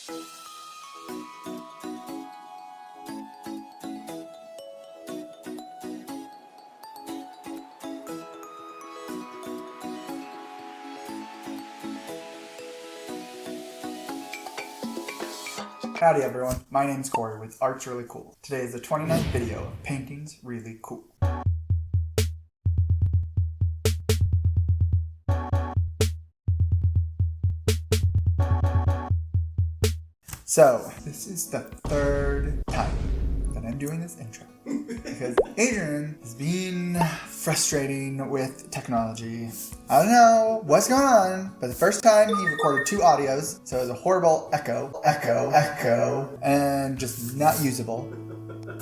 Howdy everyone, my name's Corey with Art's Really Cool. Today is the 29th video of Painting's Really Cool. So, this is the third time that I'm doing this intro. Because Adrian is being frustrating with technology. I don't know what's going on, but the first time he recorded 2 audios, so it was a horrible echo, and just not usable.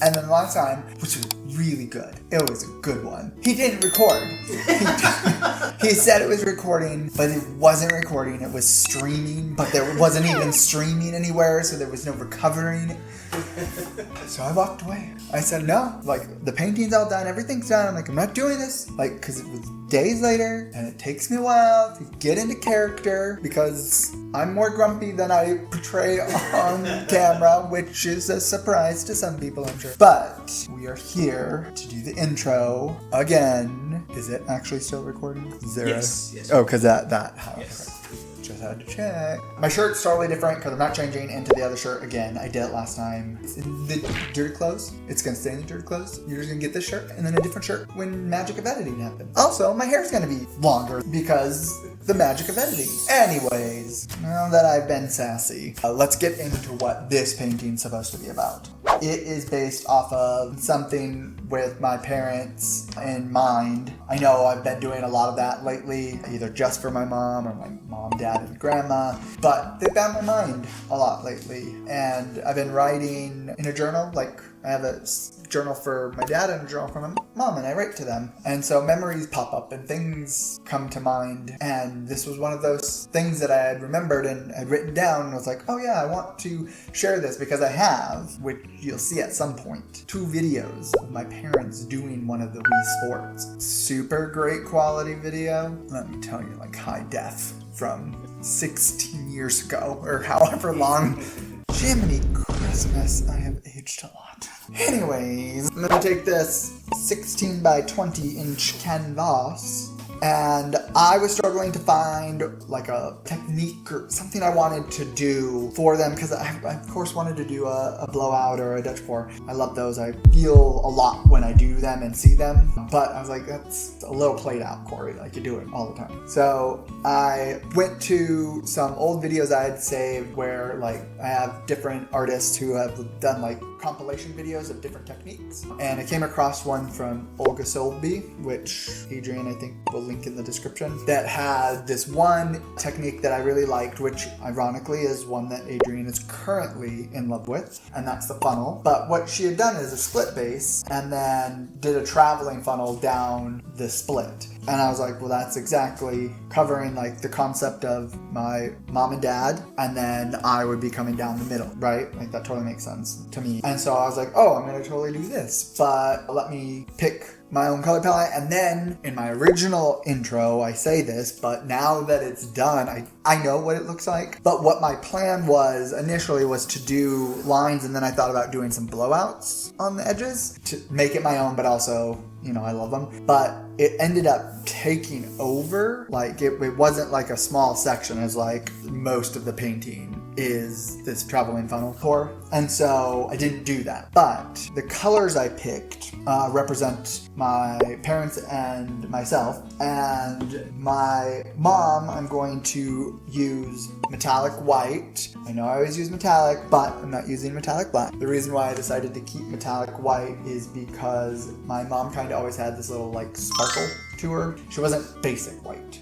And then the last time, which was really good, it was a good one, he didn't record. He said it was recording, but it wasn't recording, it was streaming, but there wasn't even streaming anywhere, so there was no recovering. So I walked away. I said, no, like, the painting's all done, everything's done. I'm like, I'm not doing this. Like, because it was days later, and it takes me a while to get into character, because I'm more grumpy than I portray on camera, which is a surprise to some people, I'm sure. But we are here to do the intro again. Is it actually still recording? Is there yes. Oh, because that. Yes. Just had to check. My shirt's totally different because I'm not changing into the other shirt again. I did it last time. It's in the dirty clothes. It's gonna stay in the dirty clothes. You're just gonna get this shirt and then a different shirt when magic of editing happens. Also, my hair's gonna be longer because the magic of editing. Anyways, now that I've been sassy, let's get into what this painting's supposed to be about. It is based off of something with my parents in mind. I know I've been doing a lot of that lately, either just for my mom or my mom, dad, and grandma, but they've been on my mind a lot lately. And I've been writing in a journal, like I have a journal for my dad and a journal for my mom, and I write to them. And so memories pop up and things come to mind. And this was one of those things that I had remembered and had written down, and I was like, oh yeah, I want to share this because I have, which you'll see at some point, 2 videos of my parents doing one of the Wii Sports. Super great quality video. Let me tell you, like high def from 16 years ago or however long. Jiminy Christmas, I have aged a lot. Anyways, I'm gonna take this 16 by 20 inch canvas, and I was struggling to find like a technique or something I wanted to do for them, because I of course wanted to do a blowout or a Dutch pour. I love those. I feel a lot when I do them and see them, but I was like, that's a little played out, Corey, like you do it all the time. So I went to some old videos I had saved where like I have different artists who have done like compilation videos of different techniques, and I came across one from Olga Solby, which Adrian I think will link in the description, that had this one technique that I really liked, which ironically is one that Adrian is currently in love with, and that's the funnel. But what she had done is a split base and then did a traveling funnel down the split. And I was like, well, that's exactly covering like the concept of my mom and dad, and then I would be coming down the middle, right? Like that totally makes sense to me. And so I was like, oh, I'm gonna totally do this, but let me pick my own color palette. And then in my original intro, I say this, but now that it's done, I know what it looks like. But what my plan was initially was to do lines, and then I thought about doing some blowouts on the edges to make it my own, but also, you know, I love them. But it ended up taking over. Like it wasn't like a small section, as like most of the painting is this traveling funnel pour. And so I didn't do that. But the colors I picked represent my parents and myself. And my mom, I'm going to use metallic white. I know I always use metallic, but I'm not using metallic black. The reason why I decided to keep metallic white is because my mom kind of always had this little like sparkle to her. She wasn't basic white.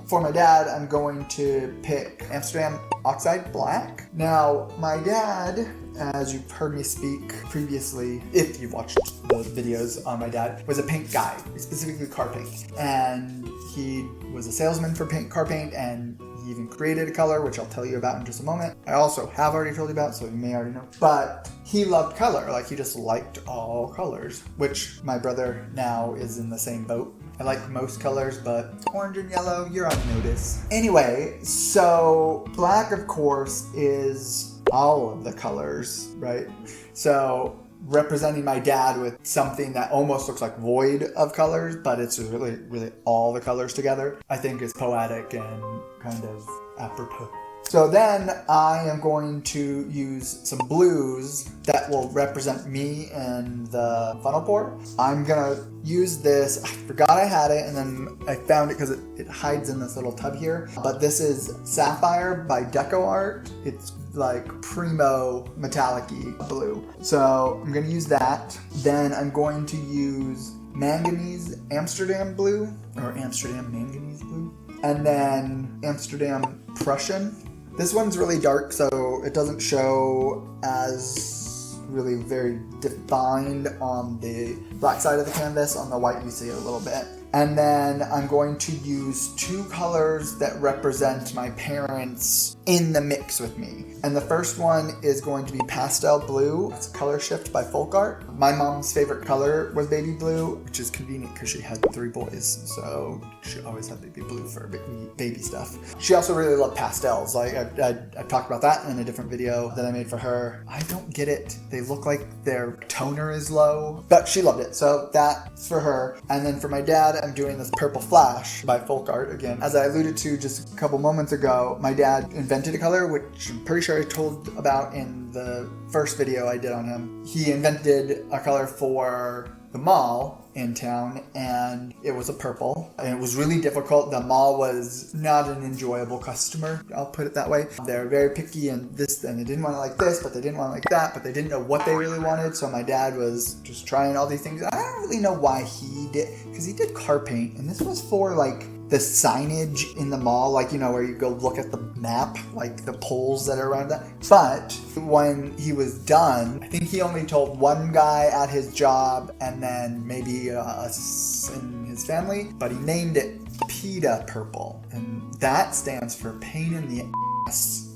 For my dad, I'm going to pick Amsterdam Oxide Black. Now, my dad, as you've heard me speak previously, if you've watched those videos on my dad, was a paint guy, specifically car paint. And he was a salesman for car paint, and he even created a color, which I'll tell you about in just a moment. I also have already told you about, so you may already know. But he loved color, like he just liked all colors, which my brother now is in the same boat. I like most colors, but orange and yellow, you're on notice. Anyway, so black, of course, is all of the colors, right? So representing my dad with something that almost looks like void of colors, but it's really, really all the colors together, I think is poetic and kind of apropos. So then I am going to use some blues that will represent me in the funnel pour. I'm gonna use this, I forgot I had it and then I found it because it hides in this little tub here. But this is Sapphire by DecoArt. It's like primo metallic-y blue. So I'm gonna use that. Then I'm going to use Manganese Amsterdam blue, or Amsterdam Manganese blue. And then Amsterdam Prussian. This one's really dark, so it doesn't show as really very defined on the black side of the canvas. On the white, you see it a little bit. And then I'm going to use two colors that represent my parents in the mix with me. And the first one is going to be Pastel Blue. It's a color shift by FolkArt. My mom's favorite color was baby blue, which is convenient because she had 3 boys. So she always had baby blue for baby stuff. She also really loved pastels. Like I talked about that in a different video that I made for her. I don't get it. They look like their toner is low, but she loved it. So that's for her. And then for my dad, I'm doing this Purple Flash by FolkArt again. As I alluded to just a couple moments ago, my dad invented a color, which I'm pretty sure I told about in the first video I did on him. He invented a color for the mall in town, and it was a purple, and it was really difficult. The mall was not an enjoyable customer, I'll put it that way. They're very picky and they didn't want it like this, but they didn't want it like that, but they didn't know what they really wanted. So my dad was just trying all these things. I don't really know why he did, because he did car paint, and this was for like the signage in the mall, like, you know, where you go look at the map, like the poles that are around that. But when he was done, I think he only told one guy at his job and then maybe us in his family, but he named it PETA Purple, and that stands for pain in the ass.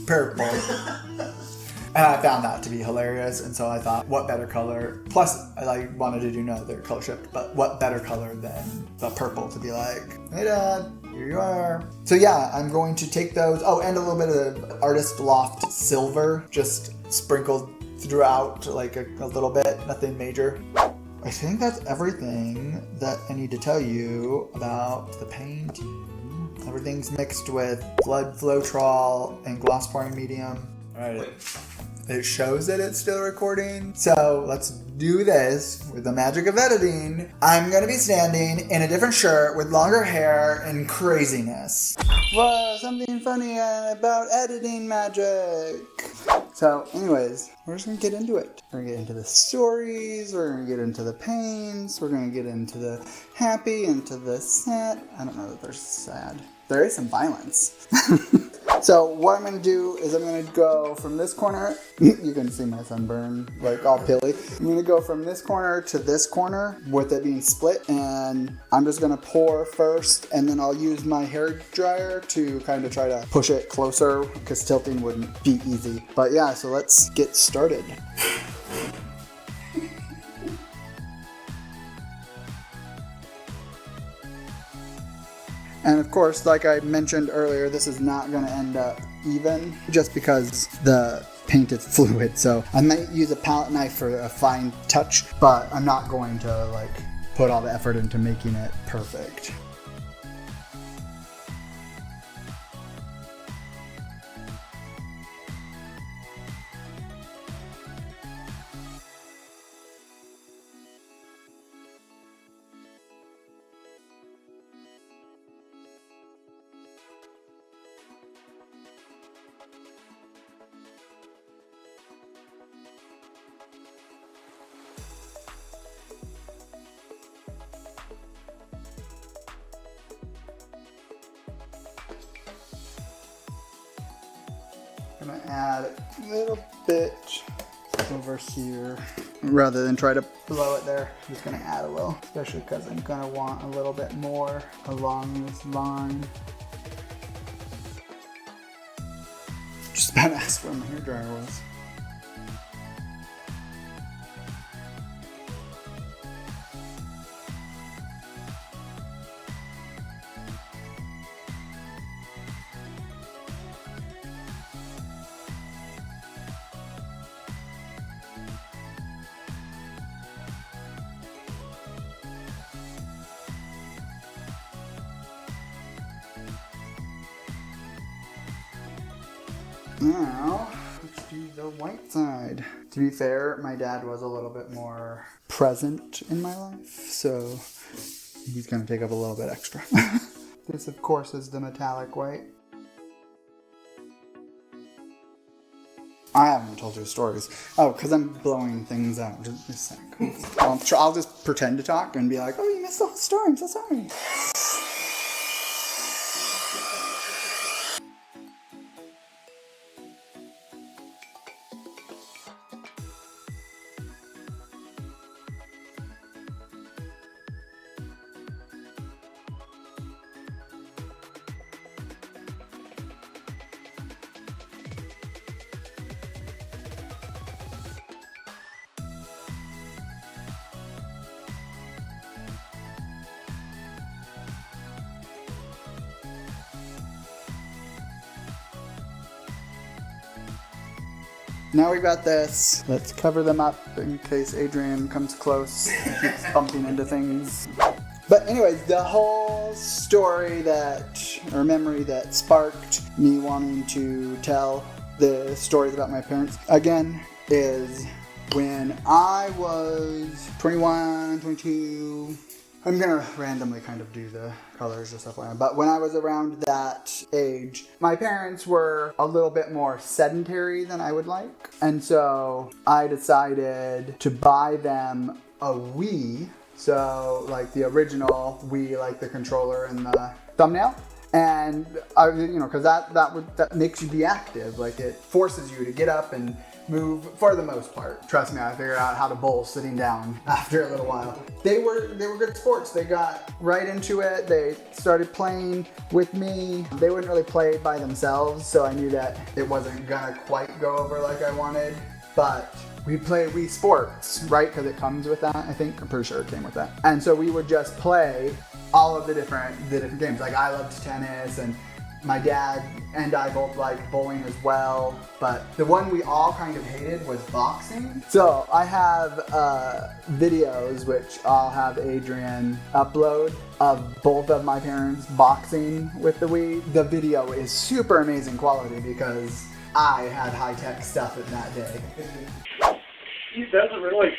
Purple. And I found that to be hilarious, and so I thought, what better color? Plus, I wanted to do another color shift, but what better color than the purple to be like, hey Dad, here you are. So yeah, I'm going to take those, oh, and a little bit of Artist Loft Silver, just sprinkled throughout, like a little bit, nothing major. I think that's everything that I need to tell you about the painting. Everything's mixed with Floetrol and gloss pouring medium. All right. It shows that it's still recording. So let's do this with the magic of editing. I'm going to be standing in a different shirt with longer hair and craziness. Whoa, something funny about editing magic. So anyways, we're just going to get into it. We're going to get into the stories. We're going to get into the pains. We're going to get into the happy, into the sad. I don't know that there's sad. There is some violence. So what I'm going to do is I'm going to go from this corner. You can see my sunburn, like all pilly. I'm going to go from this corner to this corner with it being split. And I'm just going to pour first, and then I'll use my hair dryer to kind of try to push it closer, because tilting wouldn't be easy. But yeah, so let's get started. And of course, like I mentioned earlier, this is not going to end up even just because the paint is fluid. So I might use a palette knife for a fine touch, but I'm not going to like put all the effort into making it perfect. I'm gonna add a little bit over here. Rather than try to blow it there, I'm just gonna add a little, especially because I'm gonna want a little bit more along this line. Just about to ask where my hairdryer was. Now, let's do the white side. To be fair, my dad was a little bit more present in my life, so he's gonna take up a little bit extra. This, of course, is the metallic white. I haven't told you stories. Oh, because I'm blowing things out. Just a sec. I'll just pretend to talk and be like, oh, you missed the whole story. I'm so sorry. Now we got this. Let's cover them up in case Adrian comes close and keeps bumping into things. But anyways, the whole story or memory that sparked me wanting to tell the stories about my parents again is when I was 21, 22. I'm gonna randomly kind of do the colors and stuff like that. But when I was around that age, my parents were a little bit more sedentary than I would like. And so I decided to buy them a Wii. So like the original Wii, like the controller and the thumbnail. And because that makes you be active. Like it forces you to get up and move for the most part. Trust me, I figured out how to bowl sitting down after a little while. They were good sports. They got right into it. They started playing with me. They wouldn't really play by themselves, so I knew that it wasn't gonna quite go over like I wanted. But we play Wii Sports, right? Because it comes with that, I think. I'm pretty sure it came with that. And so we would just play all of the different games. Like I loved tennis, and my dad and I both liked bowling as well, but the one we all kind of hated was boxing. So I have videos, which I'll have Adrian upload, of both of my parents boxing with the Wii. The video is super amazing quality because I had high-tech stuff in that day. He doesn't really.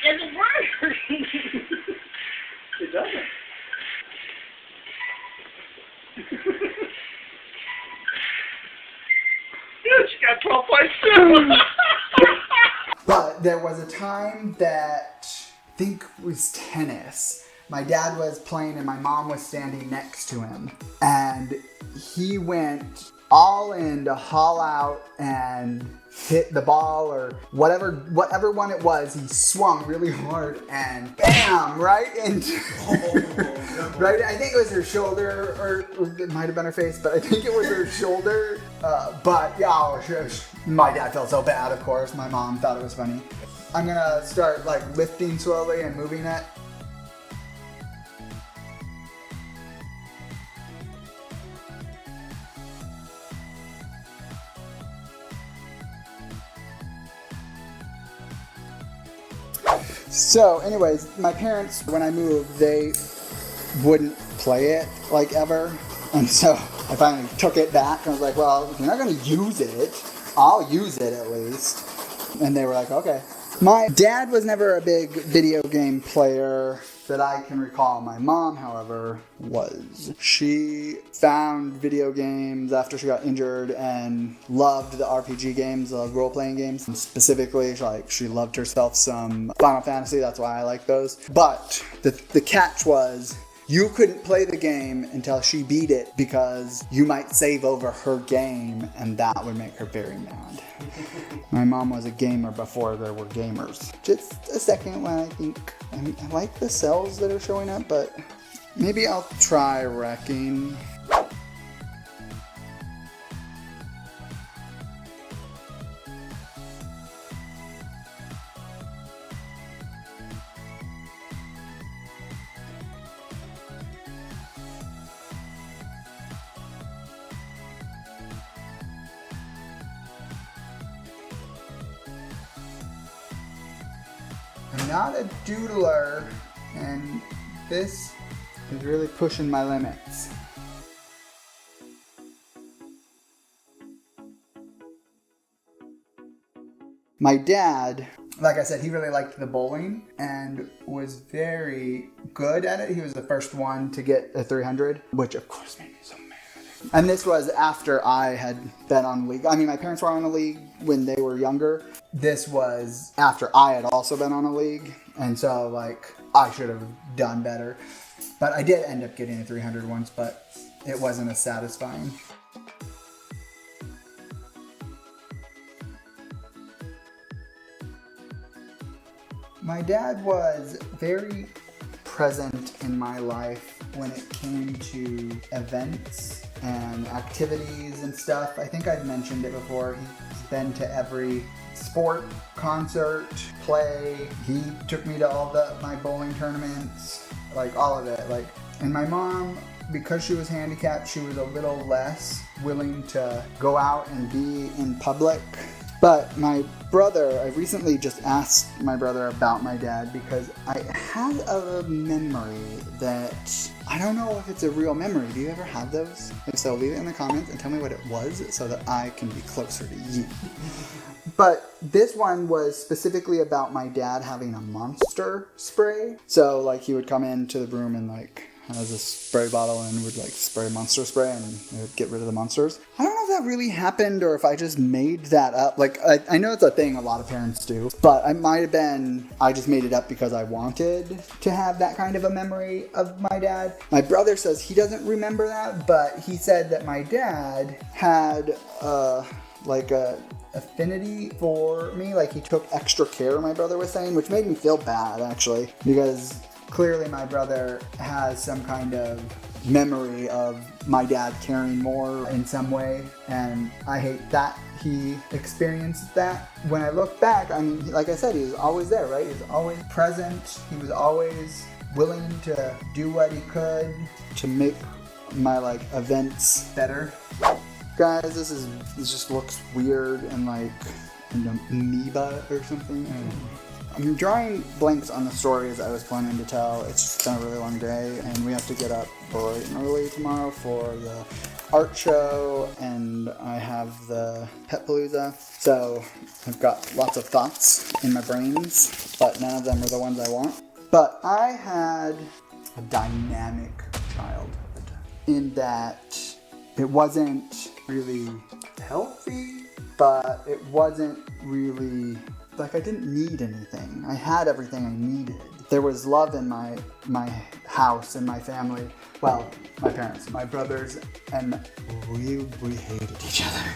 It doesn't work. It doesn't. Dude, she got 12 points. But there was a time that I think was tennis. My dad was playing and my mom was standing next to him. And he went all in to haul out and hit the ball or whatever one it was. He swung really hard and bam, right into right. I think it was her shoulder, or it might have been her face, but I think it was her shoulder. But yeah, my dad felt so bad. Of course, my mom thought it was funny. I'm gonna start like lifting slowly and moving it. So anyways, my parents, when I moved, they wouldn't play it like ever. And so I finally took it back and I was like, well, if you're not going to use it, I'll use it at least. And they were like, okay. My dad was never a big video game player that I can recall. My mom, however, was. She found video games after she got injured and loved the RPG games, the role-playing games. And specifically, she loved herself some Final Fantasy. That's why I like those. But the catch was, you couldn't play the game until she beat it because you might save over her game and that would make her very mad. My mom was a gamer before there were gamers. Just a second when I think, I like the cells that are showing up, but maybe I'll try wrecking. I'm not a doodler, and this is really pushing my limits. My dad, like I said, he really liked the bowling and was very good at it. He was the first one to get a 300, which of course made me so mad. And this was after I had been on the league. I mean, my parents were on the league when they were younger. This was after I had also been on a league. And so, like, I should have done better. But I did end up getting a 300 once, but it wasn't as satisfying. My dad was very present in my life when it came to events and activities and stuff. I think I've mentioned it before. He's been to every sport, concert, play. He took me to all my bowling tournaments, like all of it. And my mom, because she was handicapped, she was a little less willing to go out and be in public. But my brother, I recently just asked my brother about my dad because I had a memory that, I don't know if it's a real memory. Do you ever have those? If so, leave it in the comments and tell me what it was so that I can be closer to you. But this one was specifically about my dad having a monster spray. So like he would come into the room and like has a spray bottle and would like spray monster spray and it would get rid of the monsters. I don't know if that really happened or if I just made that up. Like I know it's a thing a lot of parents do, but I might have been, I just made it up because I wanted to have that kind of a memory of my dad. My brother says he doesn't remember that, but he said that my dad had like a affinity for me. Like he took extra care, my brother was saying, which made me feel bad actually, because clearly my brother has some kind of memory of my dad caring more in some way, and I hate that he experienced that. When I look back, I mean, like I said, he was always there, right? He was always present. He was always willing to do what he could to make my like events better. Guys, this just looks weird and like an amoeba or something. I'm drawing blanks on the stories I was planning to tell. It's just been a really long day, and we have to get up bright and early tomorrow for the art show, and I have the Pet Palooza. So I've got lots of thoughts in my brains, but none of them are the ones I want. But I had a dynamic childhood in that it wasn't really healthy, but it wasn't really, like I didn't need anything. I had everything I needed. There was love in my house and my family. Well, my parents, my brothers, and we hated each other.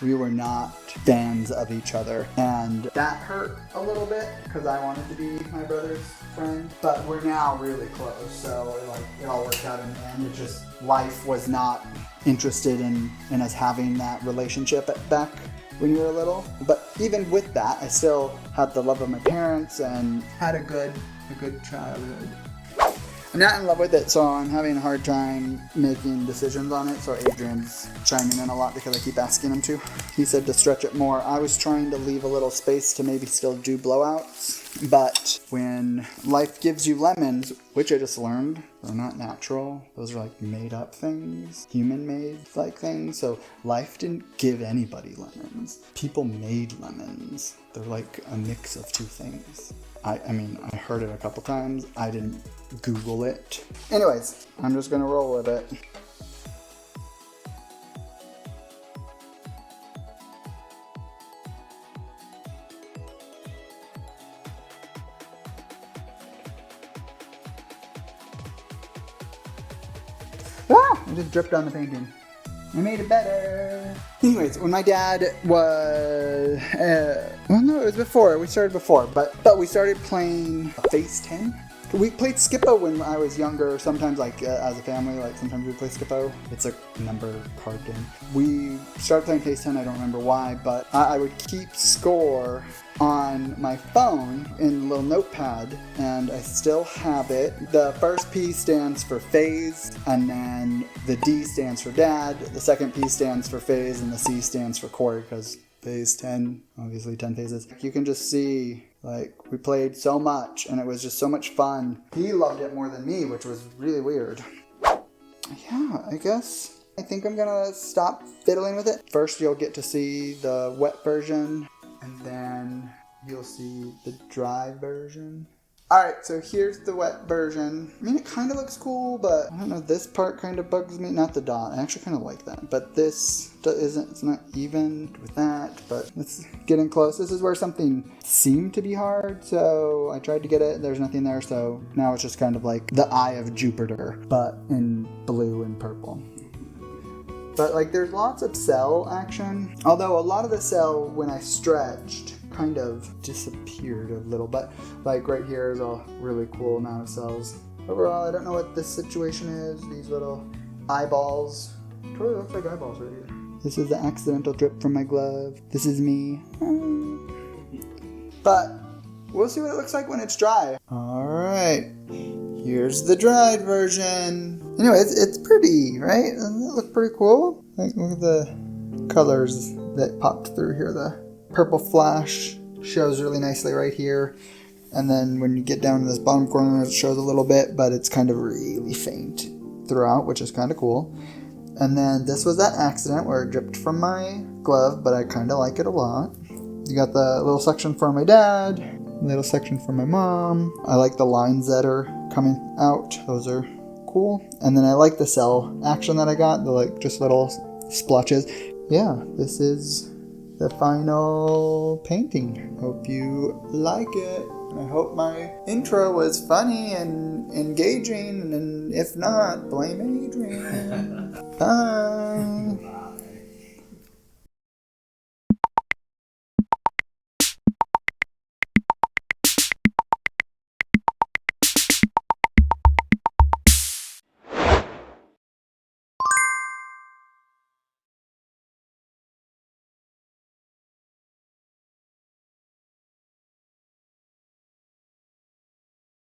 We were not fans of each other, and that hurt a little bit because I wanted to be my brother's friend. But we're now really close, so it all worked out in the end. It just, life was not interested in us having that relationship back when you were little. But even with that, I still had the love of my parents and had a good childhood. I'm not in love with it, so I'm having a hard time making decisions on it. So Adrian's chiming in a lot because I keep asking him to. He said to stretch it more. I was trying to leave a little space to maybe still do blowouts, but when life gives you lemons, which I just learned, they're not natural. Those are like made up things, human made like things. So life didn't give anybody lemons. People made lemons. They're like a mix of two things. I mean, I heard it a couple times. I didn't Google it. Anyways, I'm just gonna roll with it. I just dripped on the painting. I made it better. Anyways, when my dad was, well no, it was before, we started before, but we started playing Phase 10. We played Skippo when I was younger, sometimes like as a family, like sometimes we play Skippo. It's a number card game. We started playing Phase 10, I don't remember why, but I would keep score on my phone in a little notepad, and I still have it. The first P stands for phase, and then the D stands for dad, the second P stands for phase, and the C stands for cord, because phase 10, obviously 10 phases. You can just see Like, we played so much, and it was just so much fun. He loved it more than me, which was really weird. Yeah, I think I'm gonna stop fiddling with it. First, you'll get to see the wet version, and then you'll see the dry version. Alright, so here's the wet version. I mean, it kind of looks cool, but I don't know, this part kind of bugs me. Not the dot, I actually kind of like that. But this isn't, it's not even with that, but it's getting close. This is where something seemed to be hard, so I tried to get it. There's nothing there, so now it's just kind of like the Eye of Jupiter, but in blue and purple. But like, there's lots of cell action. Although a lot of the cell, when I stretched, kind of disappeared a little, but like right here is a really cool amount of cells. Overall, I don't know what this situation is. These little eyeballs. It totally looks like eyeballs right here. This is the accidental drip from my glove. This is me. But we'll see what it looks like when it's dry. Alright, here's the dried version. Anyway, it's pretty, right? Doesn't it look pretty cool? Like, look at the colors that popped through here. The purple flash shows really nicely right here, and then when you get down to this bottom corner, it shows a little bit, but it's kind of really faint throughout, which is kind of cool. And then this was that accident where it dripped from my glove, but I kind of like it a lot. You got the little section for my dad, little section for my mom. I like the lines that are coming out. Those are cool. And then I like the cell action that I got, the like just little splotches. Yeah, this is the final painting. Hope you like it. I hope my intro was funny and engaging, and if not, blame Adrian. Bye.